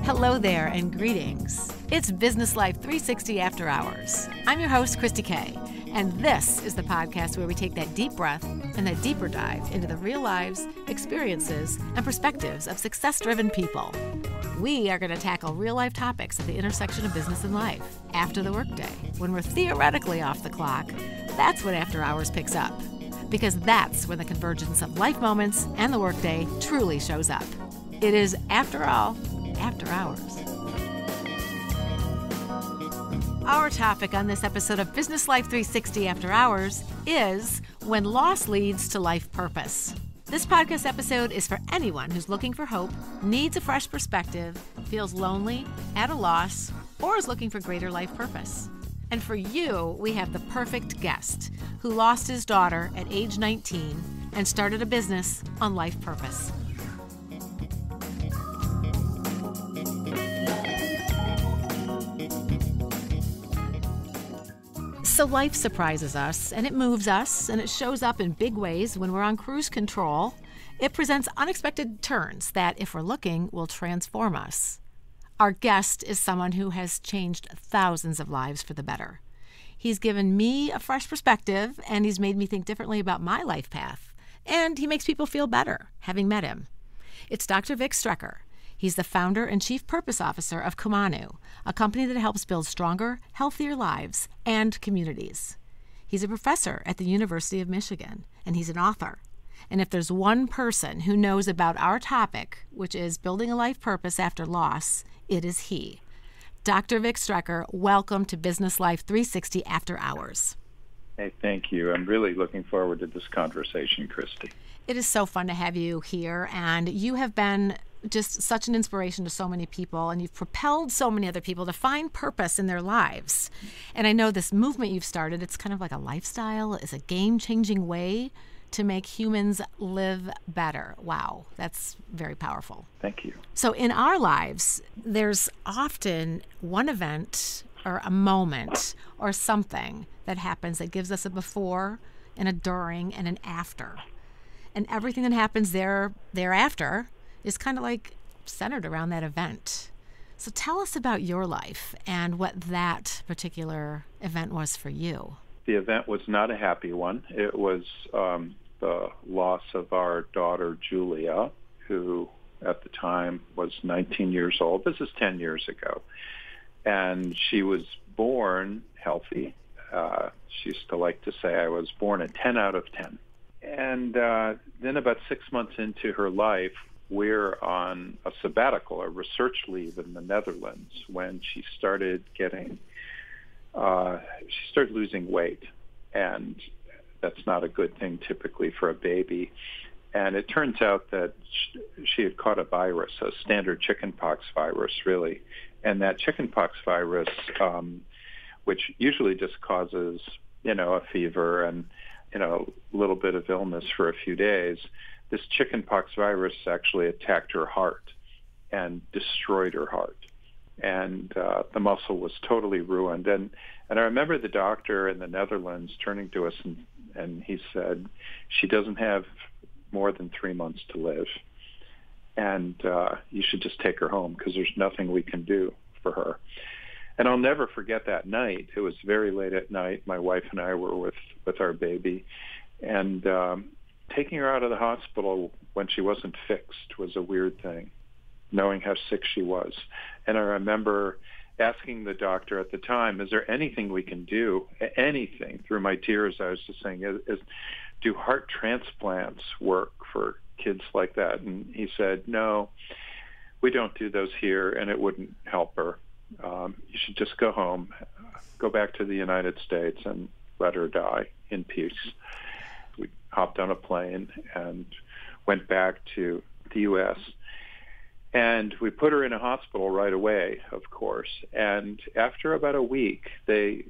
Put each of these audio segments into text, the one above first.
Hello there and greetings. It's Business Life 360 After Hours. I'm your host, Kristi K, and this is the podcast where we take that deep breath and that deeper dive into the real lives, experiences, and perspectives of success-driven people. We are going to tackle real-life topics at the intersection of business and life after the workday. When we're theoretically off the clock, that's when After Hours picks up, because that's when the convergence of life moments and the workday truly shows up. It is, after all, After Hours. Our topic on this episode of Business Life 360 After Hours is when loss leads to life purpose. This podcast episode is for anyone who's looking for hope, needs a fresh perspective, feels lonely, at a loss, or is looking for greater life purpose. And for you, we have the perfect guest who lost his daughter at age 19 and started a business on life purpose. So life surprises us, and it moves us, and it shows up in big ways when we're on cruise control. It presents unexpected turns that, if we're looking, will transform us. Our guest is someone who has changed thousands of lives for the better. He's given me a fresh perspective, and he's made me think differently about my life path. And he makes people feel better, having met him. It's Dr. Vic Strecher. He's the founder and chief purpose officer of Kumanu, a company that helps build stronger, healthier lives and communities. He's a professor at the University of Michigan, and he's an author. And if there's one person who knows about our topic, which is building a life purpose after loss, it is he. Dr. Vic Strecher, welcome to Business Life 360 After Hours. Hey, thank you. I'm really looking forward to this conversation, Kristi. It is so fun to have you here, and you have been just such an inspiration to so many people, and you've propelled so many other people to find purpose in their lives. And I know this movement you've started, it's kind of like a lifestyle, it's a game-changing way to make humans live better. Wow, that's very powerful. Thank you. So in our lives, there's often one event or a moment or something that happens that gives us a before and a during and an after. And everything that happens thereafter is kind of like centered around that event. So tell us about your life and what that particular event was for you. The event was not a happy one. It was the loss of our daughter, Julia, who at the time was 19 years old. This is 10 years ago. And she was born healthy. She used to like to say I was born a 10 out of 10. And then about 6 months into her life, we're on a sabbatical, a research leave in the Netherlands, when she started losing weight. And that's not a good thing typically for a baby. And it turns out that she had caught a virus, a standard chickenpox virus, really. And that chickenpox virus, which usually just causes, a fever and, a little bit of illness for a few days, this chickenpox virus actually attacked her heart and destroyed her heart. And the muscle was totally ruined. And I remember the doctor in the Netherlands turning to us and he said, she doesn't have more than 3 months to live. And you should just take her home because there's nothing we can do for her. And I'll never forget that night. It was very late at night. My wife and I were with our baby. And taking her out of the hospital when she wasn't fixed was a weird thing, knowing how sick she was. And I remember asking the doctor at the time, is there anything we can do? Anything. Through my tears, I was just saying, do heart transplants work for kids like that? And he said, no, we don't do those here, and it wouldn't help her. You should just go home, go back to the United States, and let her die in peace. We hopped on a plane and went back to the U.S., and we put her in a hospital right away, of course. And after about a week, they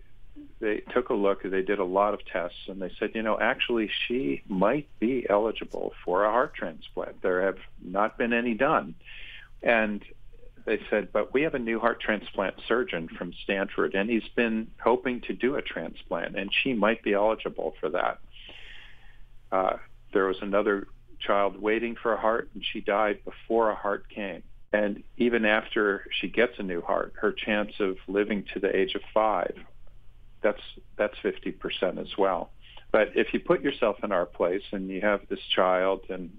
took a look, they did a lot of tests, and they said, actually she might be eligible for a heart transplant. There have not been any done. And they said, but we have a new heart transplant surgeon from Stanford, and he's been hoping to do a transplant, and she might be eligible for that. There was another child waiting for a heart, and she died before a heart came. And even after she gets a new heart, her chance of living to the age of 5, that's 50% as well. But if you put yourself in our place and you have this child and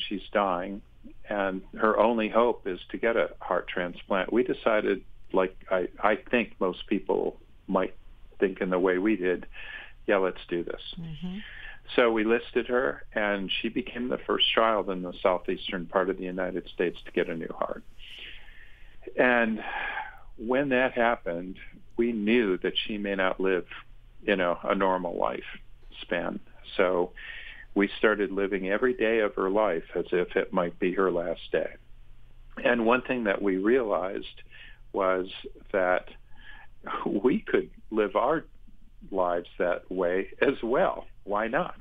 she's dying and her only hope is to get a heart transplant, we decided, like I think most people might think in the way we did, yeah, let's do this. Mm-hmm. So we listed her, and she became the first child in the southeastern part of the United States to get a new heart. And when that happened, we knew that she may not live, a normal life span. So we started living every day of her life as if it might be her last day. And one thing that we realized was that we could live our lives that way as well. Why not?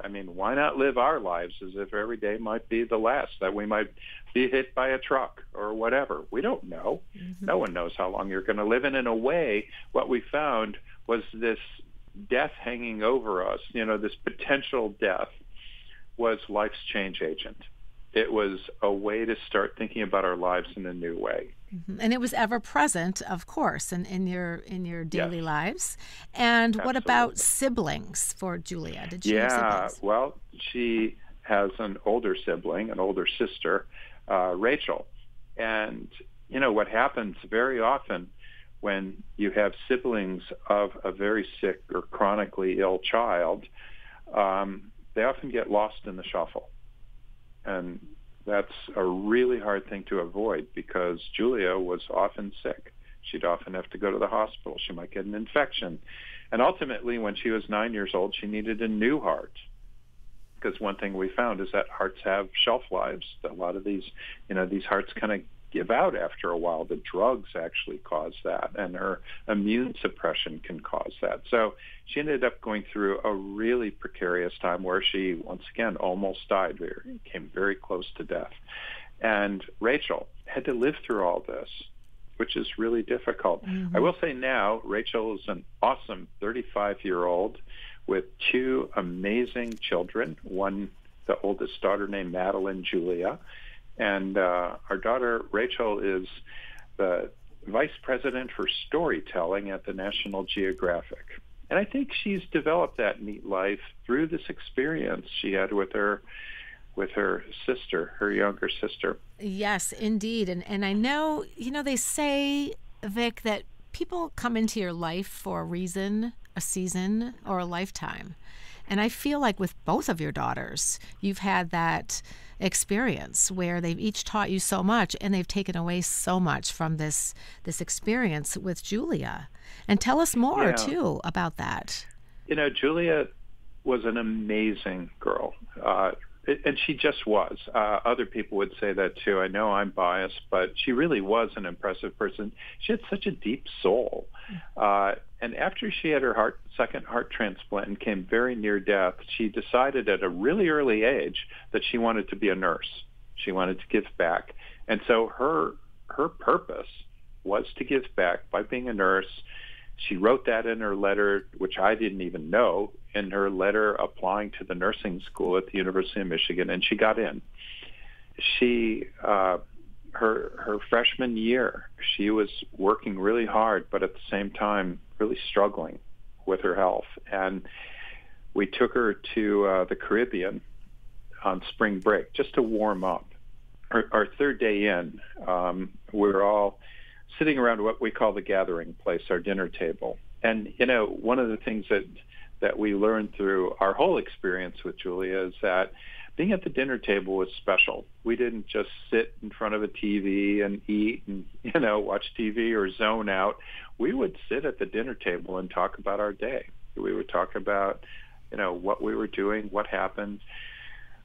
I mean, why not live our lives as if every day might be the last, that we might be hit by a truck or whatever? We don't know. Mm-hmm. No one knows how long you're going to live. And in a way, what we found was this death hanging over us, this potential death, was life's change agent. It was a way to start thinking about our lives in a new way. Mm-hmm. And it was ever present, of course, in your daily lives. And Absolutely. What about siblings for Julia? Did she have siblings? Well, she has an older sibling, an older sister, Rachel. And, what happens very often when you have siblings of a very sick or chronically ill child, they often get lost in the shuffle. And that's a really hard thing to avoid because Julia was often sick. She'd often have to go to the hospital. She might get an infection. And ultimately, when she was 9 years old, she needed a new heart. Because one thing we found is that hearts have shelf lives. A lot of these hearts kind of give out after a while. The drugs actually cause that, and her immune suppression can cause that. So she ended up going through a really precarious time where she, once again, almost died. Came very close to death. And Rachel had to live through all this, which is really difficult. Mm-hmm. I will say now, Rachel is an awesome 35-year-old with 2 amazing children, one, the oldest daughter named Madeline Julia, and our daughter, Rachel, is the vice president for storytelling at the National Geographic. And I think she's developed that neat life through this experience she had with her sister, her younger sister. Yes, indeed. And I know, they say, Vic, that people come into your life for a reason, a season, or a lifetime. And I feel like with both of your daughters, you've had that experience where they've each taught you so much and they've taken away so much from this experience with Julia. And tell us more, too, about that. Julia was an amazing girl, and she just was. Other people would say that, too. I know I'm biased, but she really was an impressive person. She had such a deep soul. And after she had her second heart transplant and came very near death, she decided at a really early age that she wanted to be a nurse. She wanted to give back. And so her purpose was to give back by being a nurse. She wrote that in her letter, which I didn't even know, in her letter applying to the nursing school at the University of Michigan, and she got in. She her freshman year, she was working really hard, but at the same time really struggling with her health. And we took her to the Caribbean on spring break just to warm up. Our third day in, we were all sitting around what we call the gathering place, our dinner table. And, one of the things that we learned through our whole experience with Julia is that being at the dinner table was special. We didn't just sit in front of a TV and eat and, watch TV or zone out. We would sit at the dinner table and talk about our day. We would talk about, what we were doing, what happened,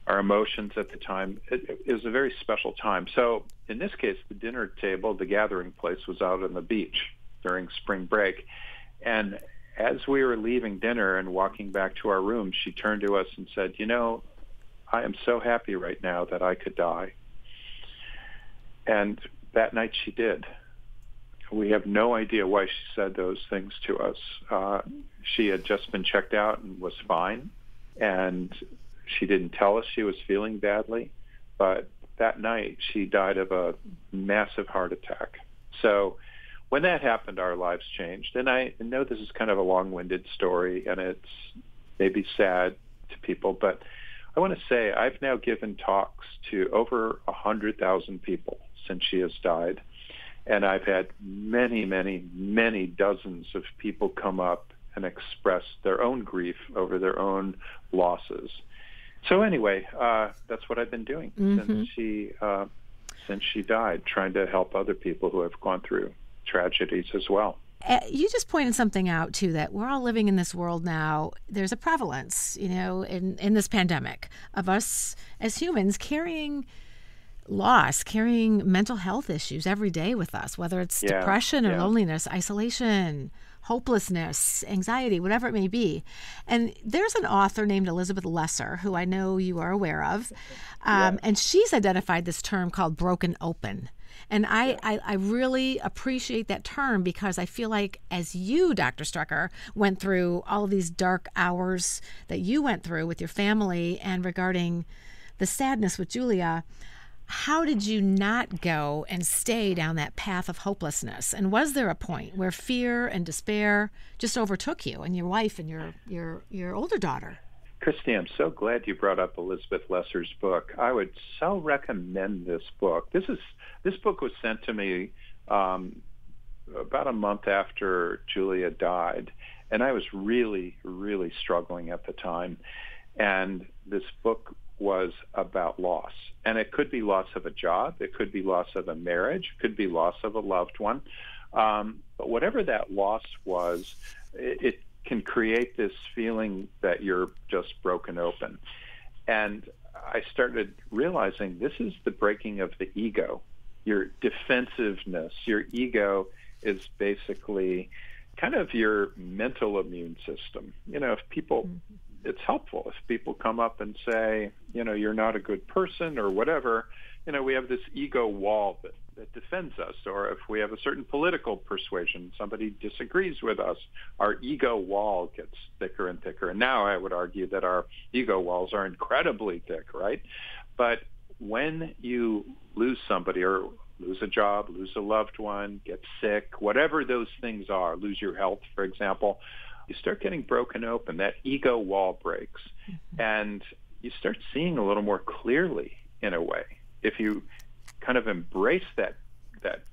our emotions at the time. It was a very special time. So in this case, the dinner table, the gathering place, was out on the beach during spring break. And as we were leaving dinner and walking back to our room, she turned to us and said, I am so happy right now that I could die. And that night she did. We have no idea why she said those things to us. She had just been checked out and was fine, and she didn't tell us she was feeling badly, but that night, she died of a massive heart attack. So when that happened, our lives changed. And I know this is kind of a long-winded story, and it's maybe sad to people, but I want to say I've now given talks to over 100,000 people since she has died. And I've had many, many, many dozens of people come up and express their own grief over their own losses. So anyway, that's what I've been doing since she died, trying to help other people who have gone through tragedies as well. You just pointed something out, too, that we're all living in this world now. There's a prevalence, in this pandemic of us as humans carrying loss, carrying mental health issues every day with us, whether it's depression or loneliness, isolation, hopelessness, anxiety, whatever it may be. And there's an author named Elizabeth Lesser, who I know you are aware of, and she's identified this term called broken open. And I really appreciate that term because I feel like as you, Dr. Strecher, went through all of these dark hours that you went through with your family and regarding the sadness with Julia, how did you not go and stay down that path of hopelessness? And was there a point where fear and despair just overtook you and your wife and your older daughter? Kristi, I'm so glad you brought up Elizabeth Lesser's book. I would so recommend this book. This book was sent to me about a month after Julia died, and I was really, really struggling at the time. And this book was about loss. And it could be loss of a job, it could be loss of a marriage, it could be loss of a loved one. But whatever that loss was, it can create this feeling that you're just broken open. And I started realizing this is the breaking of the ego, your defensiveness. Your ego is basically kind of your mental immune system. If people, it's helpful if people come up and say, you're not a good person or whatever, we have this ego wall that defends us. Or if we have a certain political persuasion, somebody disagrees with us, our ego wall gets thicker and thicker. And now I would argue that our ego walls are incredibly thick, right? But when you lose somebody or lose a job, lose a loved one, get sick, whatever those things are, lose your health, for example, you start getting broken open. That ego wall breaks, and you start seeing a little more clearly in a way. If you kind of embrace that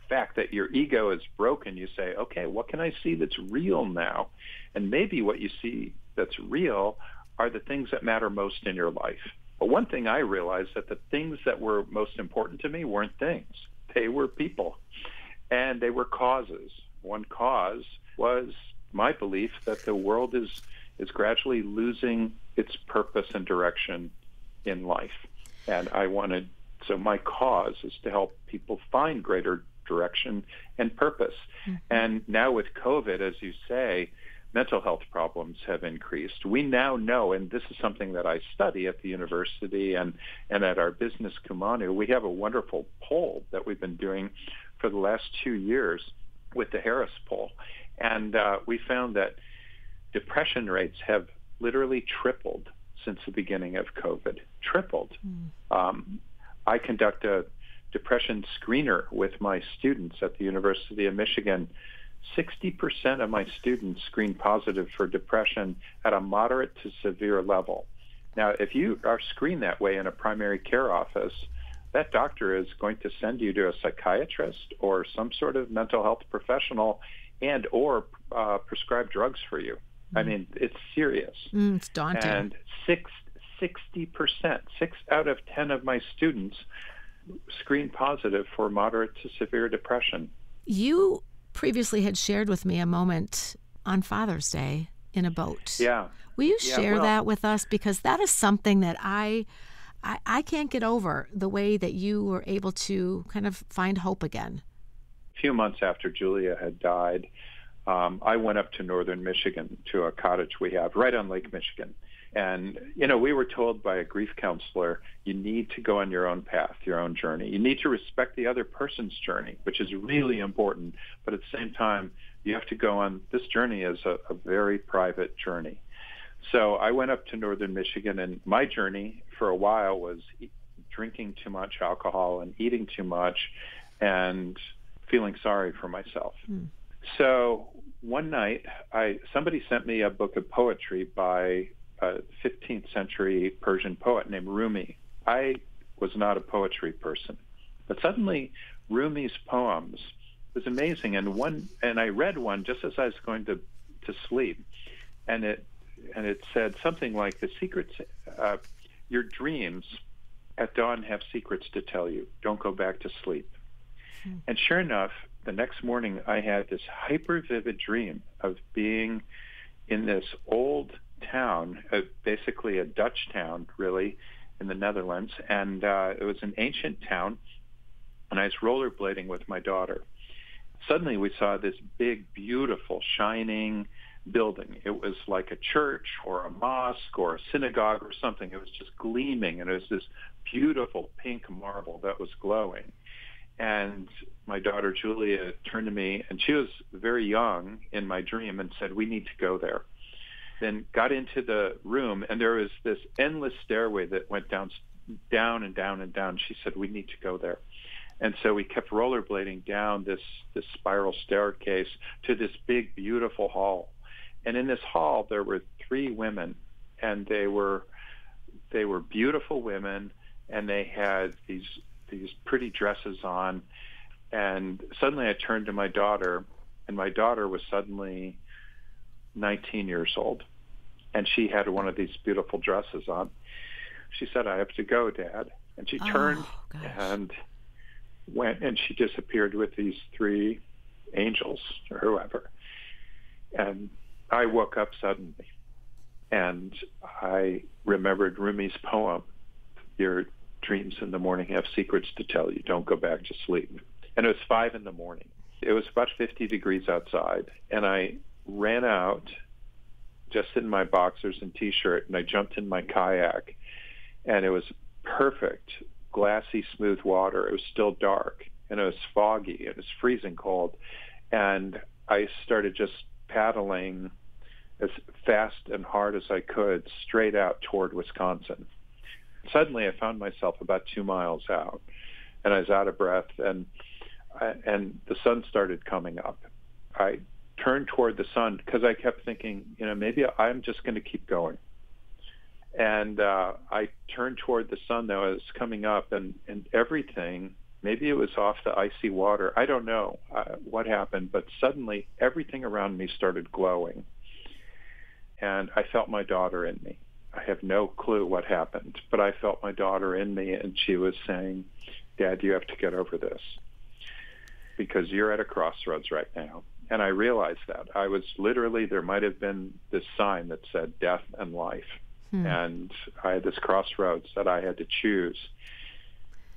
fact that your ego is broken, you say, okay, what can I see that's real now? And maybe what you see that's real are the things that matter most in your life. But one thing I realized, that the things that were most important to me weren't things. They were people, and they were causes. One cause was my belief that the world is gradually losing its purpose and direction in life. And so my cause is to help people find greater direction and purpose. And now with COVID, as you say, mental health problems have increased. We now know, and this is something that I study at the university and at our business Kumanu, we have a wonderful poll that we've been doing for the last 2 years with the Harris poll. And we found that depression rates have literally tripled since the beginning of COVID. Tripled. I conduct a depression screener with my students at the University of Michigan. 60% of my students screen positive for depression at a moderate to severe level. Now, if you are screened that way in a primary care office, that doctor is going to send you to a psychiatrist or some sort of mental health professional and or prescribe drugs for you. I mean, it's serious. It's daunting. And 60%, 6 out of 10 of my students screen positive for moderate to severe depression. You previously had shared with me a moment on Father's Day in a boat. Yeah. Will you share that with us? Because that is something that I can't get over, the way that you were able to kind of find hope again. A few months after Julia had died, I went up to northern Michigan to a cottage we have right on Lake Michigan. And, we were told by a grief counselor, you need to go on your own path, your own journey. You need to respect the other person's journey, which is really important. But at the same time, you have to go on this journey as a very private journey. So I went up to northern Michigan, and my journey for a while was drinking too much alcohol and eating too much and feeling sorry for myself. So one night, somebody sent me a book of poetry by a 15th century Persian poet named Rumi. I was not a poetry person, but suddenly Rumi's poems was amazing. And I read one just as I was going to sleep, and it said something like, the secrets, your dreams at dawn have secrets to tell you. Don't go back to sleep. And sure enough, the next morning I had this hyper vivid dream of being in this old town, basically a Dutch town, really, in the Netherlands. And it was an ancient town, and I was rollerblading with my daughter. Suddenly we saw this big, beautiful, shining building. It was like a church or a mosque or a synagogue or something. It was just gleaming, and it was this beautiful pink marble that was glowing. And my daughter Julia turned to me, and she was very young in my dream, and said, we need to go there. Then got into the room, and there was this endless stairway that went down and down and down. She said, we need to go there. And so we kept rollerblading down this spiral staircase to this big, beautiful hall. And in this hall, there were 3 women, and they were beautiful women, and they had these pretty dresses on. And suddenly I turned to my daughter, and my daughter was suddenly 19 years old, and she had one of these beautiful dresses on. She said, I have to go, Dad. And she turned and went, and she disappeared with these 3 angels or whoever. And I woke up suddenly, and I remembered Rumi's poem, your dreams in the morning have secrets to tell you. Don't go back to sleep. And it was 5 a.m. It was about 50 degrees outside, and I ran out just in my boxers and T-shirt, and I jumped in my kayak, and it was perfect, glassy, smooth water. It was still dark, and it was foggy. It was freezing cold, and I started just paddling as fast and hard as I could straight out toward Wisconsin. Suddenly, I found myself about 2 miles out, and I was out of breath, and the sun started coming up. I turned toward the sun because I kept thinking, maybe I'm just going to keep going. And I turned toward the sun, though, as it was coming up, and everything, maybe it was off the icy water. I don't know what happened, but suddenly everything around me started glowing. And I felt my daughter in me. I have no clue what happened, but I felt my daughter in me, and she was saying, Dad, you have to get over this because you're at a crossroads right now. And I realized that. I was literally, there might have been this sign that said death and life. And I had this crossroads that I had to choose.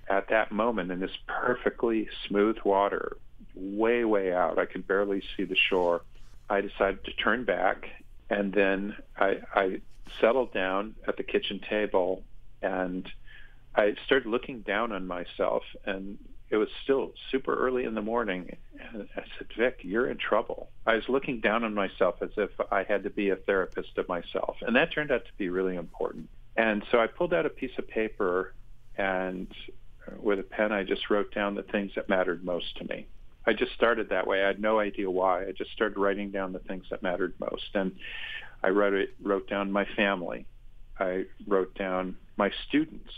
At that moment, in this perfectly smooth water, way, way out, I could barely see the shore, I decided to turn back, and then I settled down at the kitchen table, and I started looking down on myself, and it was still super early in the morning, and I said, Vic, you're in trouble. I was looking down on myself as if I had to be a therapist of myself, and that turned out to be really important. And so I pulled out a piece of paper, and with a pen, I just wrote down the things that mattered most to me. I just started that way. I had no idea why. I just started writing down the things that mattered most. And I wrote down my family. I wrote down my students.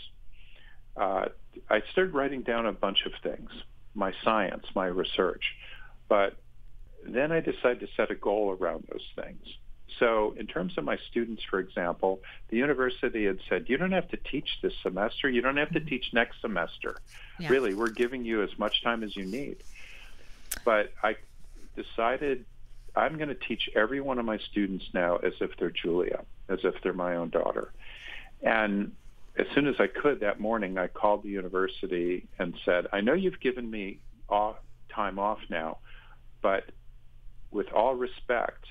I started writing down a bunch of things, my science, my research. But then I decided to set a goal around those things. So in terms of my students, for example, the university had said, you don't have to teach this semester. You don't have to teach next semester. Yeah. Really, we're giving you as much time as you need. But I decided I'm going to teach every one of my students now as if they're Julia, as if they're my own daughter. And as soon as I could that morning, I called the university and said, I know you've given me time off now, but with all respect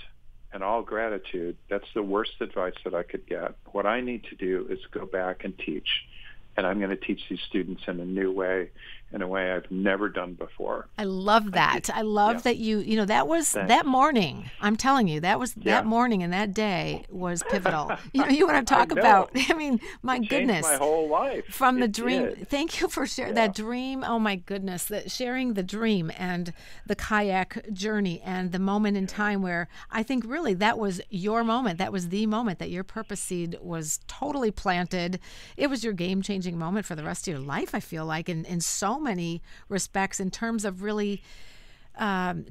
and all gratitude, that's the worst advice that I could get. What I need to do is go back and teach. And I'm going to teach these students in a new way. in a way I've never done before. I love that. I love that that was Thanks. that morning. I'm telling you, that morning and that day was pivotal. You want to talk about, my goodness. Changed my whole life. From the It dream. did. Thank you for sharing that dream. Oh my goodness, that sharing the dream and the kayak journey and the moment in time where I think really that was your moment. That was the moment that your purpose seed was totally planted. It was your game-changing moment for the rest of your life, I feel like, in so many respects, in terms of really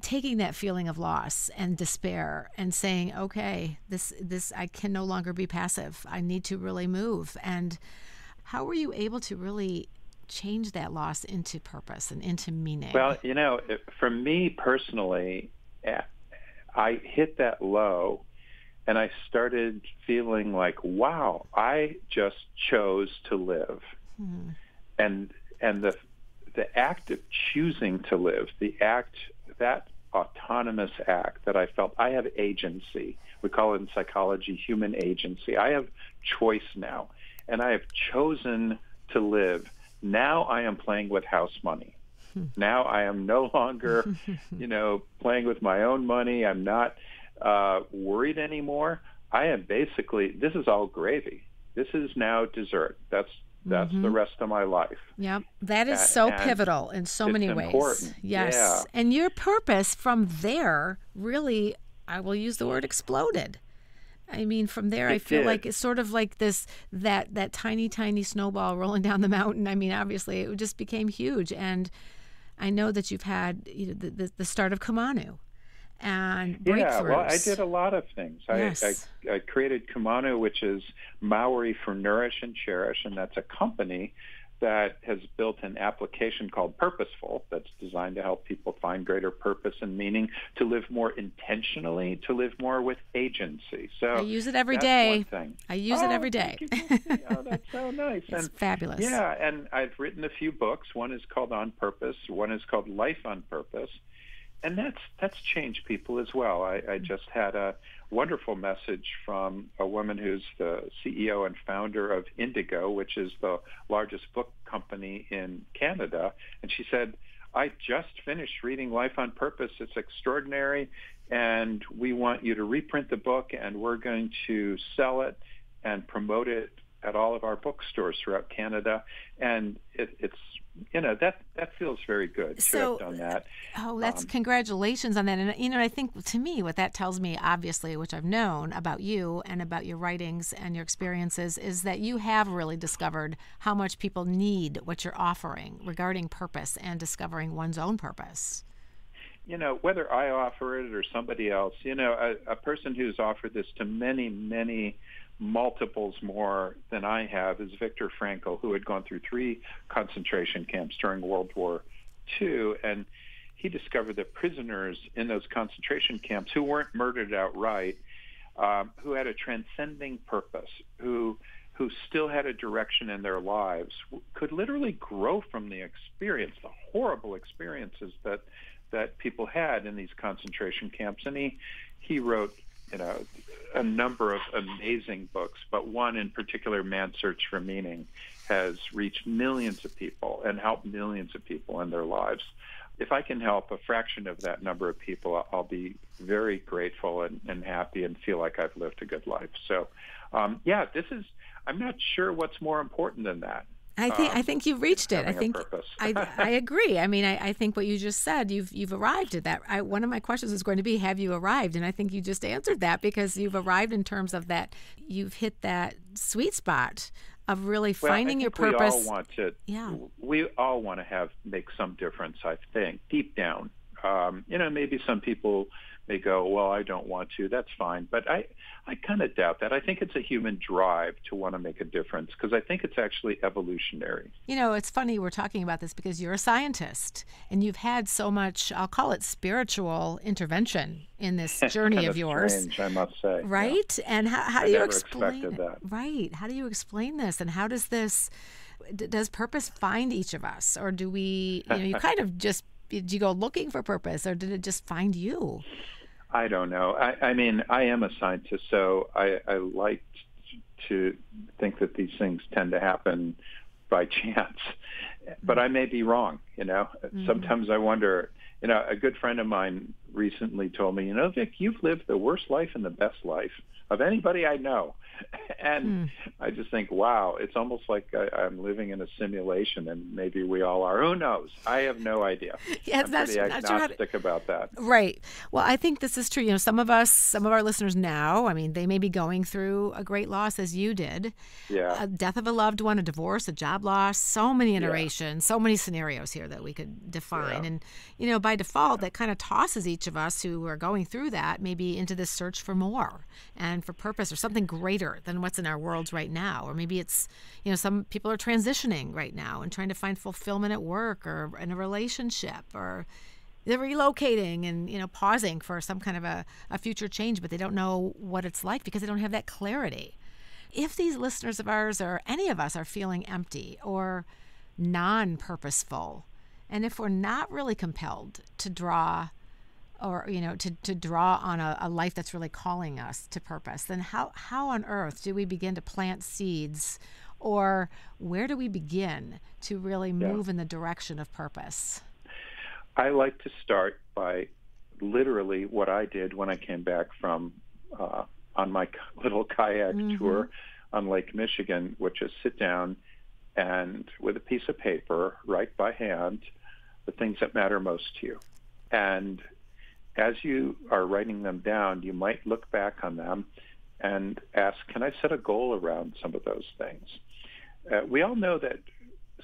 taking that feeling of loss and despair and saying, okay, this I can no longer be passive. I need to really move. And how were you able to really change that loss into purpose and into meaning? Well, for me personally, I hit that low and I started feeling like, wow, I just chose to live. And the act of choosing to live, that autonomous act that I felt, I have agency. We call it in psychology human agency. I have choice now, and I have chosen to live. Now I am playing with house money. Now I am no longer, playing with my own money. I'm not worried anymore. I am basically, this is all gravy. This is now dessert. That's the rest of my life. Yep. That is so pivotal in so many ways. Important. Yes. Yeah. And your purpose from there really, I will use the word, exploded. From there, I feel like it's sort of like that tiny, tiny snowball rolling down the mountain. Obviously, it just became huge. And I know that you've had the start of Kumanu and breakthroughs. Yeah, well, I did a lot of things. Yes. I created Kumanu, which is Maori for Nourish and Cherish, and that's a company that has built an application called Purposeful that's designed to help people find greater purpose and meaning, to live more intentionally, to live more with agency. So I use it every that's day. one thing. I use it every day. Oh, that's so nice. It's fabulous. Yeah, and I've written a few books. One is called On Purpose. One is called Life on Purpose. And that's changed people as well. I just had a wonderful message from a woman who's the CEO and founder of Indigo, which is the largest book company in Canada. And she said, I just finished reading Life on Purpose. It's extraordinary. And we want you to reprint the book, and we're going to sell it and promote it at all of our bookstores throughout Canada. And it's that feels very good to have done that. Oh, that's congratulations on that. And, I think to me, what that tells me, obviously, which I've known about you and about your writings and your experiences, is that you have really discovered how much people need what you're offering regarding purpose and discovering one's own purpose. Whether I offer it or somebody else, a person who's offered this to many, many multiples more than I have is Viktor Frankl, who had gone through 3 concentration camps during World War II, and he discovered that prisoners in those concentration camps who weren't murdered outright, who had a transcending purpose, who still had a direction in their lives, could literally grow from the experience, the horrible experiences that people had in these concentration camps. And he wrote a number of amazing books, but one in particular, Man's Search for Meaning, has reached millions of people and helped millions of people in their lives. If I can help a fraction of that number of people, I'll be very grateful and happy and feel like I've lived a good life. So, I'm not sure what's more important than that. I think you've reached it. I think I agree. I think what you just said, you've arrived at that. One of my questions is going to be, have you arrived? And I think you just answered that, because you've arrived in terms of that. You've hit that sweet spot of really finding your purpose. We all want to make some difference, I think, deep down. Maybe some people may go, well, I don't want to. That's fine. But I kind of doubt that. I think it's a human drive to want to make a difference, because I think it's actually evolutionary. It's funny we're talking about this because you're a scientist and you've had so much, I'll call it spiritual intervention in this journey of yours. Strange, I must say. Right? Yeah. And how do you explain that? Right. How do you explain this? And how does purpose find each of us? Or do we, you kind of just, did you go looking for purpose, or did it just find you? I don't know. I am a scientist, so I like to think that these things tend to happen by chance. but I may be wrong. Sometimes I wonder. A good friend of mine recently told me, Vic, you've lived the worst life and the best life of anybody I know. And I just think, wow, it's almost like I'm living in a simulation, and maybe we all are. Who knows? I have no idea. Yeah, I'm pretty agnostic about that. Right. Well, I think this is true. Some of our listeners now, they may be going through a great loss as you did. Yeah. A death of a loved one, a divorce, a job loss, so many iterations, so many scenarios here that we could define. Yeah. And, by default, that kind of tosses each of us who are going through that maybe into this search for more and for purpose or something greater than what's in our worlds right now. Or maybe it's, some people are transitioning right now and trying to find fulfillment at work or in a relationship, or they're relocating and, pausing for some kind of a future change, but they don't know what it's like because they don't have that clarity. If these listeners of ours or any of us are feeling empty or non-purposeful, and if we're not really compelled to draw or, to draw on a life that's really calling us to purpose, then how on earth do we begin to plant seeds, or where do we begin to really move in the direction of purpose? I like to start by literally what I did when I came back from on my little kayak tour on Lake Michigan, which is sit down and with a piece of paper, write by hand the things that matter most to you. And as you are writing them down, you might look back on them and ask, can I set a goal around some of those things? We all know that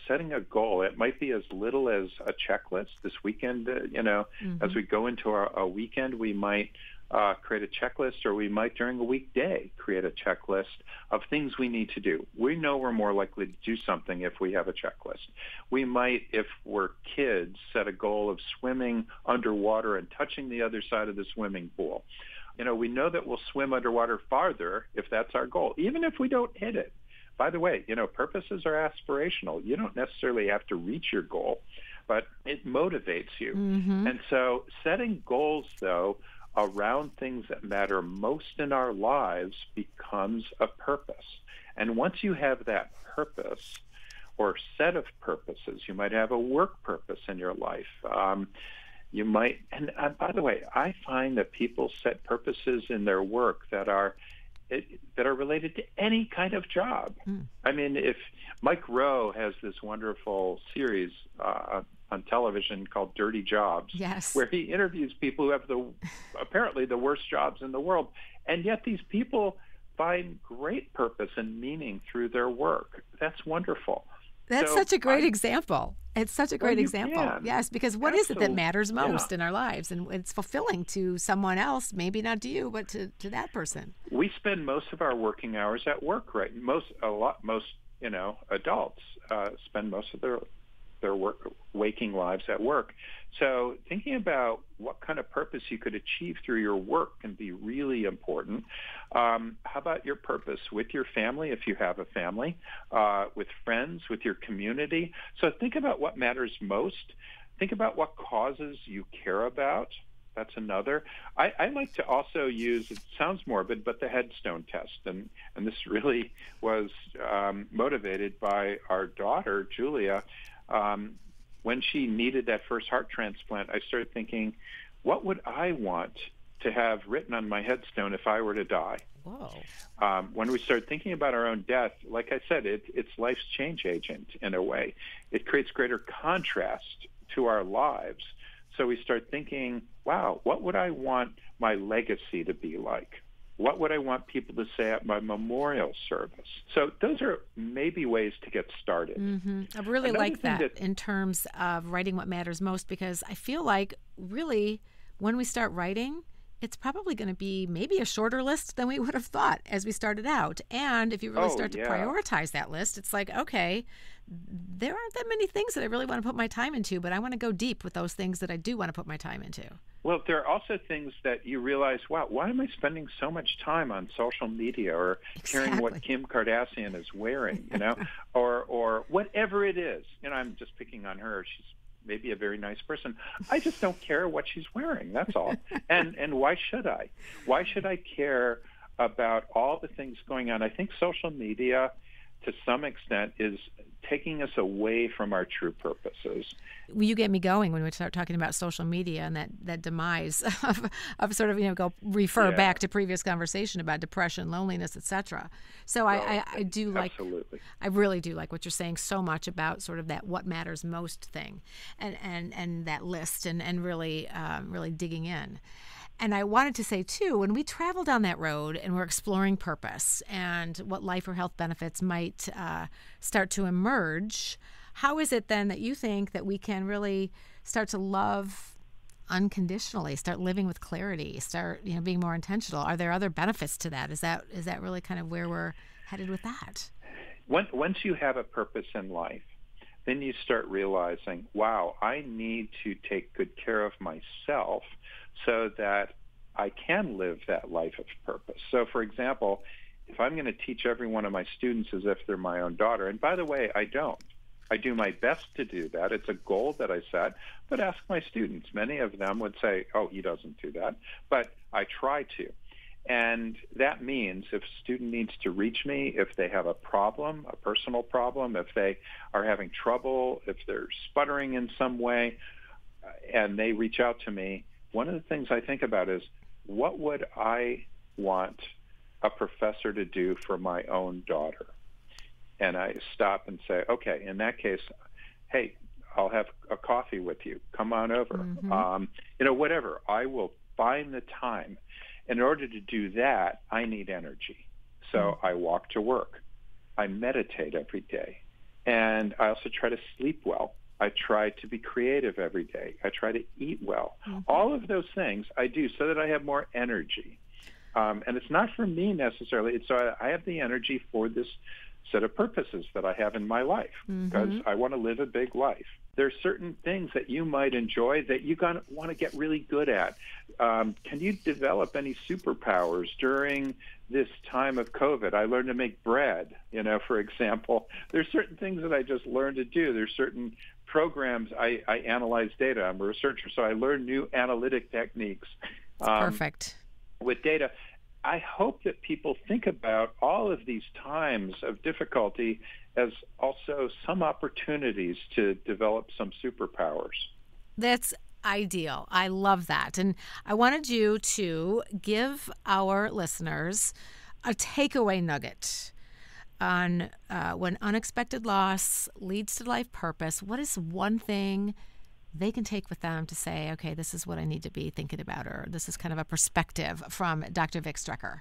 setting a goal, it might be as little as a checklist. This weekend, as we go into a weekend, we might create a checklist, or we might during a weekday create a checklist of things we need to do. We know we're more likely to do something if we have a checklist. We might, if we're kids, set a goal of swimming underwater and touching the other side of the swimming pool. We know that we'll swim underwater farther if that's our goal, even if we don't hit it. By the way, purposes are aspirational. You don't necessarily have to reach your goal, but it motivates you. And so setting goals, though, around things that matter most in our lives becomes a purpose. And once you have that purpose or set of purposes, you might have a work purpose in your life. You might, and by the way, I find that people set purposes in their work that are related to any kind of job. If Mike Rowe has this wonderful series on television called Dirty Jobs, where he interviews people who have apparently the worst jobs in the world, and yet these people find great purpose and meaning through their work. That's wonderful. That's such a great example. It's such a great example. Can. Yes, because what is it that matters most in our lives? And it's fulfilling to someone else, maybe not to you, but to that person. We spend most of our working hours at work, right? Most adults spend most of their waking lives at work. So thinking about what kind of purpose you could achieve through your work can be really important. How about your purpose with your family, if you have a family, with friends, with your community? So think about what matters most. Think about what causes you care about. That's another. I like to also use, it sounds morbid, but the headstone test. And this really was motivated by our daughter, Julia. When she needed that first heart transplant, I started thinking, what would I want to have written on my headstone if I were to die? Whoa. When we start thinking about our own death, like I said, it's life's change agent in a way. It creates greater contrast to our lives. So we start thinking, wow, what would I want my legacy to be like? What would I want people to say at my memorial service? So those are maybe ways to get started. I really like that in terms of writing what matters most, because I feel like really when we start writing, it's probably going to be maybe a shorter list than we would have thought as we started out. And if you really start to prioritize that list, it's like, okay, there aren't that many things that I really want to put my time into, but I want to go deep with those things that I do want to put my time into. Well, there are also things that you realize, wow, why am I spending so much time on social media or hearing what Kim Kardashian is wearing, or whatever it is. I'm just picking on her. She's maybe a very nice person. I just don't care what she's wearing. That's all. And why should I? Why should I care about all the things going on? I think social media, to some extent, is taking us away from our true purposes. You get me going when we start talking about social media and that demise of sort of, go refer back to previous conversation about depression, loneliness, etc. So I do like, absolutely. I really do like what you're saying so much about sort of that what matters most thing and that list and really digging in. And I wanted to say, too, when we travel down that road and we're exploring purpose and what life or health benefits might start to emerge, how is it then that you think that we can really start to love unconditionally, start living with clarity, start being more intentional? Are there other benefits to that? Is that really kind of where we're headed with that? Once you have a purpose in life, then you start realizing, wow, I need to take good care of myself so that I can live that life of purpose. So, for example, if I'm going to teach every one of my students as if they're my own daughter, and by the way, I don't. I do my best to do that. It's a goal that I set, but ask my students. Many of them would say, oh, he doesn't do that, but I try to. And that means if a student needs to reach me, if they have a problem, a personal problem, if they are having trouble, if they're sputtering in some way, and they reach out to me, one of the things I think about is, what would I want a professor to do for my own daughter? And I stop and say, okay, in that case, hey, I'll have a coffee with you. Come on over. Mm-hmm. Whatever. I will find the time. In order to do that, I need energy. So I walk to work. I meditate every day. And I also try to sleep well. I try to be creative every day. I try to eat well. Mm-hmm. All of those things I do so that I have more energy. And it's not for me necessarily. It's so I have the energy for this set of purposes that I have in my life, because I want to live a big life. There's certain things that you might enjoy that you're going to want to get really good at. Can you develop any superpowers during this time of COVID? I learned to make bread, for example. There's certain things that I just learned to do. There's certain programs. I analyze data. I'm a researcher, so I learn new analytic techniques. Perfect. With data. I hope that people think about all of these times of difficulty as also some opportunities to develop some superpowers. That's ideal. I love that. And I wanted you to give our listeners a takeaway nugget on when unexpected loss leads to life purpose. What is one thing they can take with them to say, okay, this is what I need to be thinking about, or this is kind of a perspective from Dr. Vic Strecher?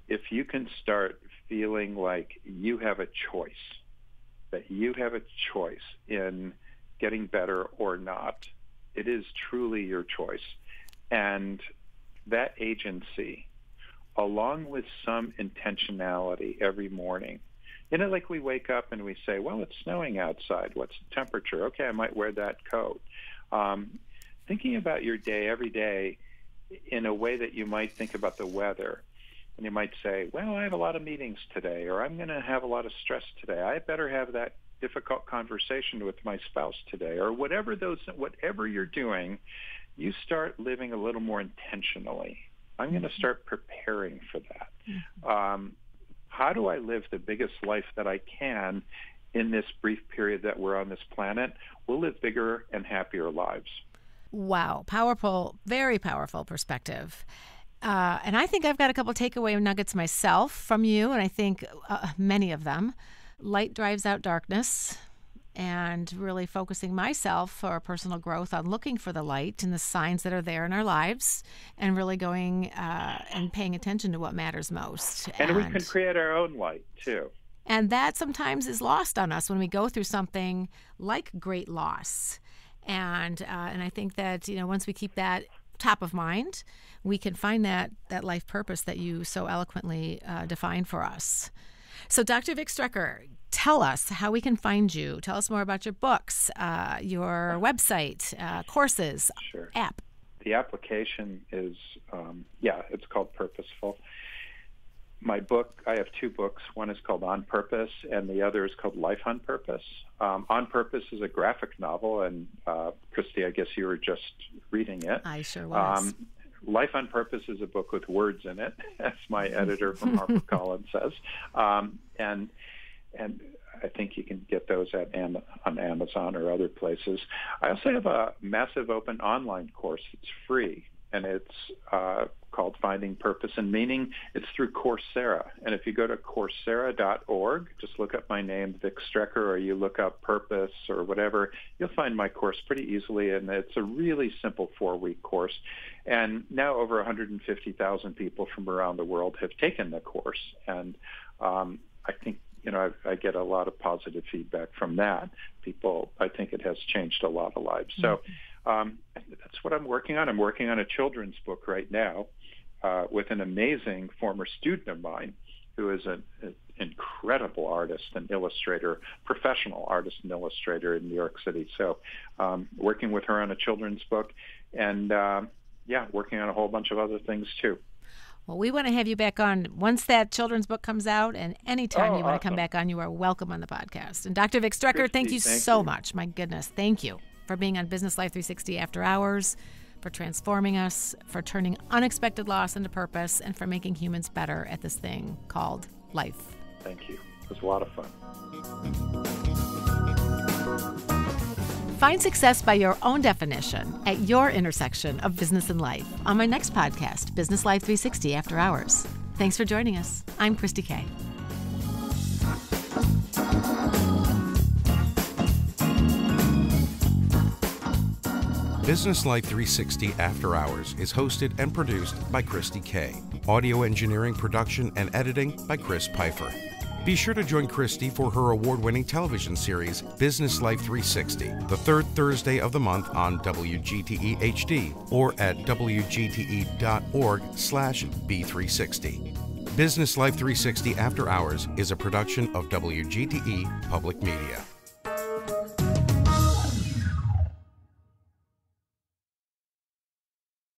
If you can start feeling like you have a choice, that you have a choice in getting better or not, it is truly your choice. And that agency, along with some intentionality every morning, like we wake up and we say, well, it's snowing outside. What's the temperature? Okay, I might wear that coat. Thinking about your day every day in a way that you might think about the weather. And you might say, well, I have a lot of meetings today, or I'm going to have a lot of stress today. I better have that difficult conversation with my spouse today, or whatever you're doing, you start living a little more intentionally. I'm going to start preparing for that. How do I live the biggest life that I can in this brief period that we're on this planet? We'll live bigger and happier lives. Wow. Powerful, very powerful perspective. And I think I've got a couple takeaway nuggets myself from you, and I think many of them. Light drives out darkness, and really focusing myself for personal growth on looking for the light and the signs that are there in our lives, and really going and paying attention to what matters most. And we can create our own light, too. And that sometimes is lost on us when we go through something like great loss. And I think that, once we keep that top of mind, we can find that life purpose that you so eloquently define for us. So Dr. Vic Strecher, tell us how we can find you. Tell us more about your books, your website, courses, sure. App. The application is, it's called Purposeful. My book, I have two books. One is called On Purpose, and the other is called Life on Purpose. On Purpose is a graphic novel, and Kristi, I guess you were just reading it. I sure was. Life on Purpose is a book with words in it, as my editor from HarperCollins says. And I think you can get those on Amazon or other places. I also have a massive open online course. It's free, and it's called Finding Purpose and Meaning. It's through Coursera. And if you go to Coursera.org, just look up my name, Vic Strecher, or you look up Purpose or whatever, you'll find my course pretty easily. And it's a really simple 4-week course. And now over 150,000 people from around the world have taken the course. And I think, I get a lot of positive feedback from that. I think it has changed a lot of lives. So that's what I'm working on. I'm working on a children's book right now with an amazing former student of mine who is an incredible artist and illustrator, professional artist and illustrator in New York City. So working with her on a children's book and, working on a whole bunch of other things too. Well, we want to have you back on once that children's book comes out, and anytime you want to come back on, you are welcome on the podcast. And Dr. Vic Strecher, Kristi, thank you so much. My goodness, thank you for being on Business Life 360 After Hours, for transforming us, for turning unexpected loss into purpose, and for making humans better at this thing called life. Thank you. It was a lot of fun. Find success by your own definition at your intersection of business and life on my next podcast, Business Life 360 After Hours. Thanks for joining us. I'm Kristi Kay. Business Life 360 After Hours is hosted and produced by Kristi Kay. Audio engineering, production, and editing by Chris Pfeiffer. Be sure to join Kristi for her award-winning television series, Business Life 360, the third Thursday of the month on WGTE HD or at wgte.org/B360. Business Life 360 After Hours is a production of WGTE Public Media.